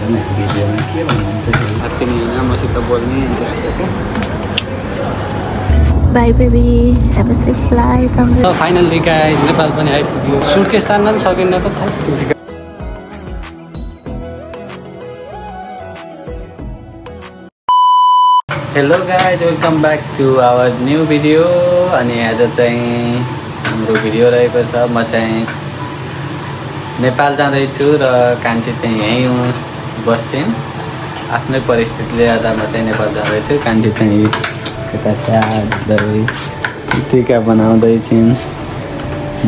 हेर्नु भिडियोमा के भन्नुहुन्छ अति महिना मसित बोल्ने अनि त्यस्तो के Bye baby, have a safe flight. Finally guys Nepal पनि आइपुग्यो सुटकेस तान्न पनि सकिन्न त थाहा hello guys welcome back to our new video अनि आज चाहिँ हाम्रो भिडियो रहेको छ म चाहिँ नेपाल जाँदैछु र कान्छी चाहिँ यहीँ बस्छिन् आफ्नै परिस्थितिले गर्दा म चाहिँ नेपाल जाँदैछु कान्छी चाहिँ यता स्याहार्दै टिका बनाउँदैछिन्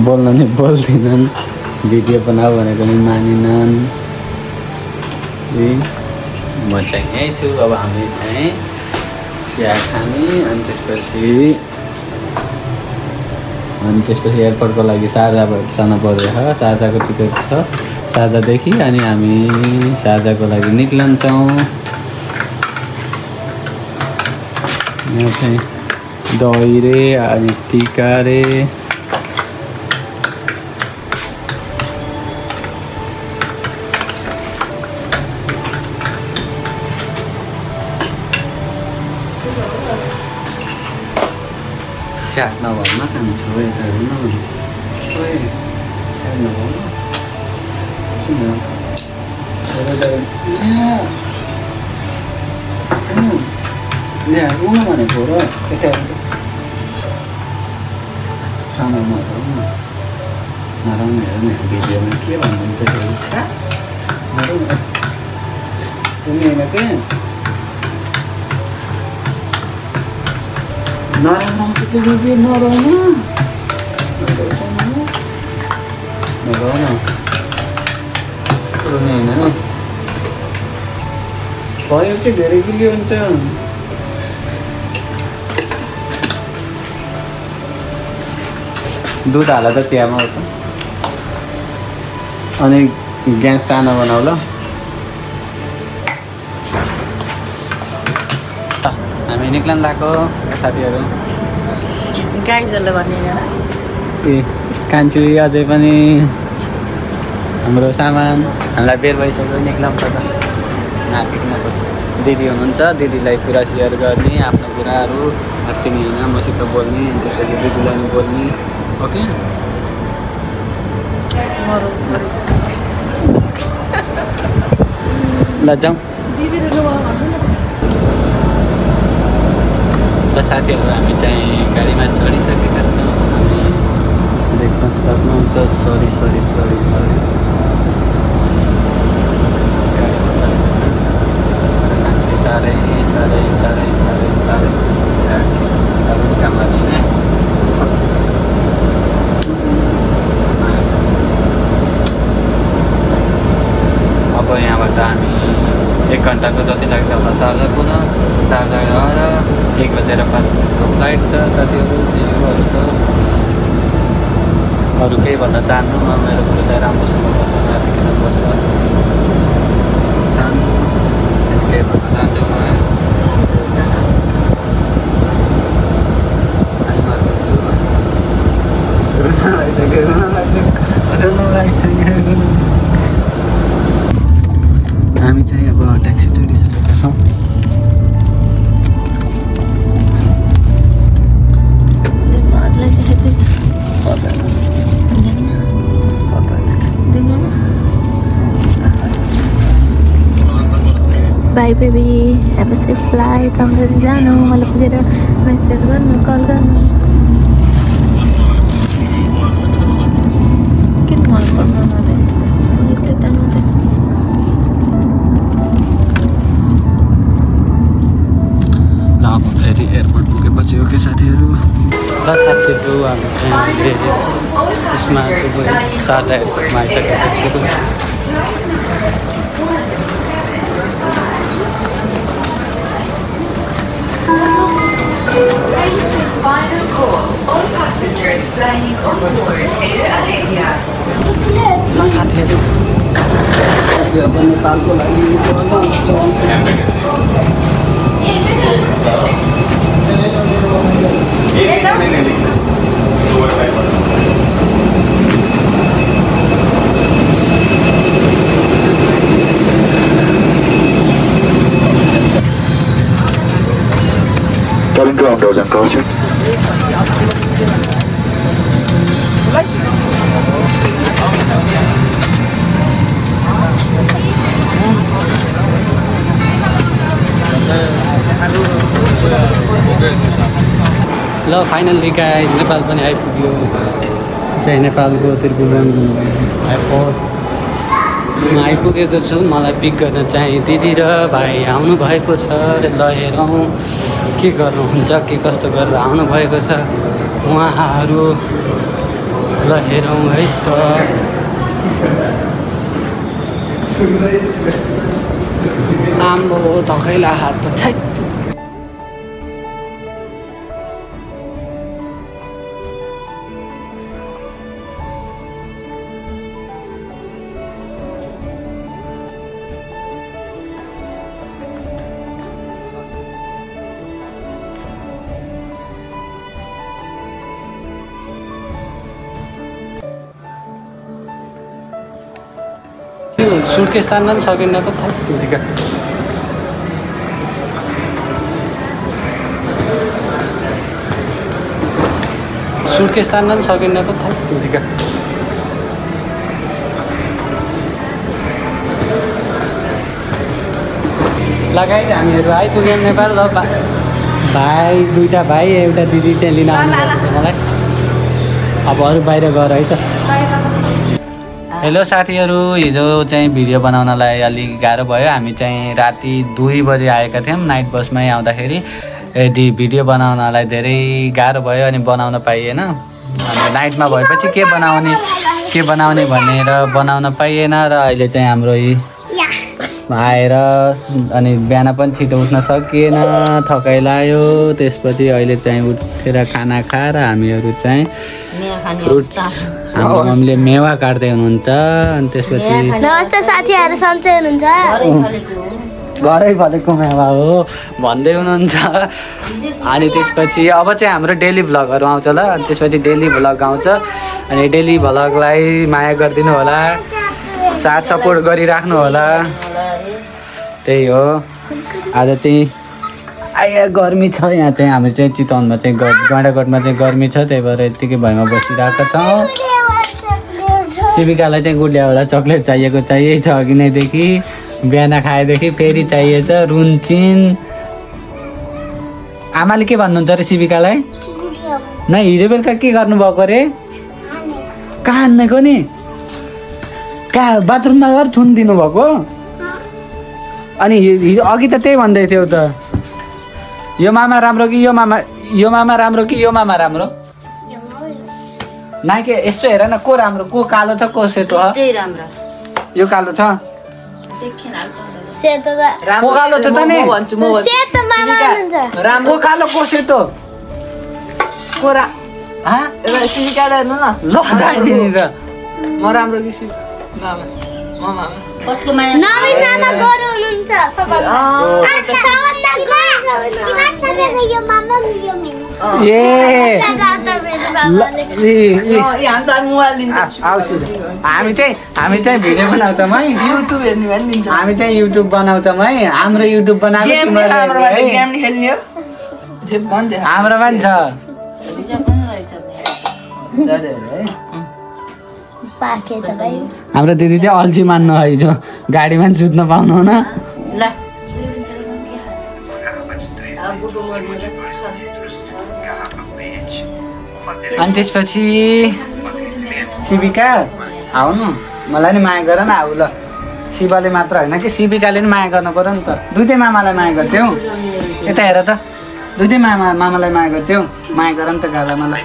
बोल्न नि बोल्दिनन् भिडियो बनाऊ भनेको नि मानिनन् म चाहिँ यहीँ छु अब हामी चाहिँ चिया खाने अनि त्यसपछि एयरपोर्टको लागि शारजा जानु पर्यो शारजाको टिकट छ शारजादेखि अनि हामी शारजाको लागि निक्लन्छौँ यहाँ चाहिँ दही रे अनि टिका रे स्याट नभरमा खान्छु यता हेर्नु खोइ स्याट नभरमा ल्या उन भनेको र यता सामानमा नराउनु हेर्नु भिडियोमा के भन्नुहुन्छ उनीहरूमा के नराउनु नराउनु होइन भयो कि धेरै गिली हुन्छ दुध हाल त चियामा हो त अनि ग्यास सानो बनाऊ ल हामी निक्लन लाग्यो साथीहरू गाइजहरूले भनेर ए कान्छी अझै पनि हाम्रो सामान हामीलाई बेर भइसक्यो निक्लौँ त नातिक्नको दिदी हुनुहुन्छ दिदीलाई कुरा सेयर गर्ने आफ्नो कुराहरू तिमी होइन मसित बोल्ने अनि त्यसरी दिदीलाई पनि बोल्ने ओके ल जाउँ र साथीहरू हामी चाहिँ गाडीमा चढिसकेका छौँ अनि देख्न सक्नुहुन्छ सरी गाडीमा चढिसक्यो मान्छे साह्रै अरू काम गर्ने अब यहाँबाट हामी 1 घन्टाको जति लाग्छ होला शारजा पुनः शारजा गएर 1 बजेर 5को फ्लाइट छ साथीहरू त्यही हो अरू केही भन्न चाहन्नु मेरो कुरो चाहिँ राम्रोसँग बस्छ नातिकिन बस्छ चाहन्छु केही भन्न चाहन्छु हामी चाहिँ अब ट्याक्सी चढिसकेका छौँ Bye baby, have a safe flight. राम्ररी जानु मलाई पुगेर मेसेज गर्नु कल गर्नु किन मन पर्नु अब फेरि एयरपोर्ट पुगेपछि ओके साथीहरू ल साथीहरू हामी चाहिँ यसमा शारजा एयरपोर्टमा आइसकेको छु Final call. All passengers flying on board Air Arabia. ल साथीहरू अब नेपालको लागि windows and closer. ल फाइनली गाइस नेपाल पनि आइपुग्यो चाहिँ नेपालको त्रिभुवन एयरपोर्ट म आइपुगेको छु मलाई पिक गर्न चाहिँ दिदी र भाइ आउनु भएको छ ल हेरौँ के गर्नुहुन्छ के कस्तो गरेर आउनु भएको छ उहाँहरू ल हेरौँ है त आम्बो धकैला हात त छैट सुटकेस तान्न पनि सकिन्न त थप्दिका सुटकेस तान्न पनि सकिन्न त थप्दिका लगाइ हामीहरू आइपुग्यौँ नेपाल ल भाइ दुईवटा भाइ एउटा दिदी चाहिँ लिन आउनु मलाई अब अरू बाहिर गएर है त हेलो साथीहरू हिजो चाहिँ भिडियो बनाउनलाई अलिक गाह्रो भयो हामी चाहिँ राति 2 बजे आएका थियौँ नाइट बसमै आउँदाखेरि भिडियो बनाउनलाई धेरै गाह्रो भयो अनि बनाउन पाइएन अनि नाइटमा भएपछि के बनाउने भनेर बनाउन पाइएन र अहिले चाहिँ हाम्रो आएर अनि बिहान पनि छिटो उठ्न सकिएन थकाइ लाग्यो त्यसपछि अहिले चाहिँ उठेर खाना खाएर हामीहरू चाहिँ फ्रुट्स हाम्रो मम्मीले मेवा काट्दै हुनुहुन्छ अनि त्यसपछि नमस्ते साथीहरू सन्चै हुनुहुन्छ घरै फलेको मेवा हो भन्दै हुनुहुन्छ अनि त्यसपछि अब चाहिँ हाम्रो डेली भ्लगहरू आउँछ ल अनि त्यसपछि डेली भ्लग आउँछ अनि डेली भ्लगलाई माया गरिदिनु होला साथ सपोर्ट गरिराख्नु होला त्यही हो आज चाहिँ गर्मी छ यहाँ चाहिँ हामी चाहिँ चितवनमा चाहिँ गैँडाकोटमा चाहिँ गर्मी छ त्यही भएर यत्तिकै भएमा बसिरहेको छौँ शिविकालाई चाहिँ गुडियाबाट चक्लेट चाहिएको छ अघि नैदेखि बिहान खाएदेखि फेरि चाहिएछ रुन्चिन आमाले के भन्नुहुन्छ अरे शिविकालाई नै हिजो बेलुका के गर्नुभएको अरे कहाँ हान्नेको नि कहाँ बाथरुममा गएर थुन दिनुभएको अनि हिजो अघि त त्यही भन्दै थियौ त यो मामा राम्रो कि यो मामा राम्रो कि यो मामा राम्रो नाइके यसो हेर न को राम्रो को कालो छ को सेतो हो यो कालो छ सेतो त को कालो छ त नि सेतो मामा हुनुहुन्छ को कालो को सेतो कोरा हा एउटा सिलिका हेर्नु न ल जाइदिने त म राम्रो कि मामा मामा कसको माया नवीन मामा गरो हुनुहुन्छ सबभन्दा सबभन्दा गरो यो मामा यो मेन ए हामी त मोबाइल लिन्छ हामी चाहिँ भिडियो बनाउँछौँ है युट्युब हेर्ने भने दिन्छ हामी चाहिँ युट्युब बनाउँछौँ है हाम्रो युट्युब बनाएको गेम खेल्ने हो जे भन्छ हाम्रो पनि छ हाम्रो दिदी चाहिँ अल्छी मान्नु हिजो गाडीमा पनि सुत्न पाउनु न ल अनि त्यसपछि शिविका आउनु मलाई नि माया गर न आऊ ल शिवले मात्र होइन कि शिविकाले नि माया गर्नु पर्यो नि त दुइटै मामालाई माया गर्छौ यता हेर त दुइटै मामालाई माया गर्छौ माया गर नि त गाला मलाई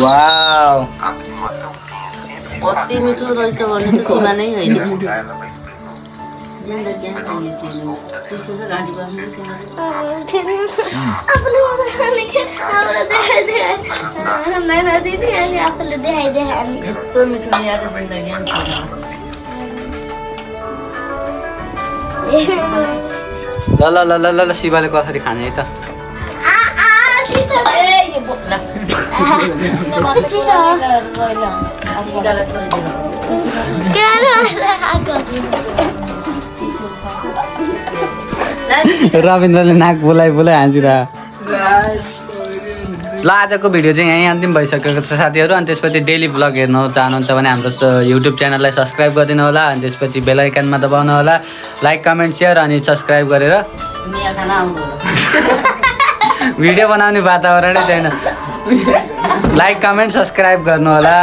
वाउ कति मिठो रहेछ भने त सीमा नै होइन जिन्दगी त्यसो चाहिँ गाडी बस्नु यस्तो मिठो याद जिन्दगी ल ल ल ल ल शिवले कसरी खाने है त रविन्द्रले नाक बोलाइ हाँसिरह ल आजको भिडियो चाहिँ यहीँ अन्तिम भइसकेको छ साथीहरू। अनि त्यसपछि डेली भ्लग हेर्नु चाहनुहुन्छ भने हाम्रो युट्युब च्यानललाई सब्सक्राइब गरिदिनु होला। अनि त्यसपछि बेल आइकनमा दबाउनु होला। लाइक कमेन्ट सेयर अनि सब्सक्राइब गरेर भिडियो बनाउने वातावरणै छैन। लाइक कमेन्ट सब्सक्राइब गर्नु होला।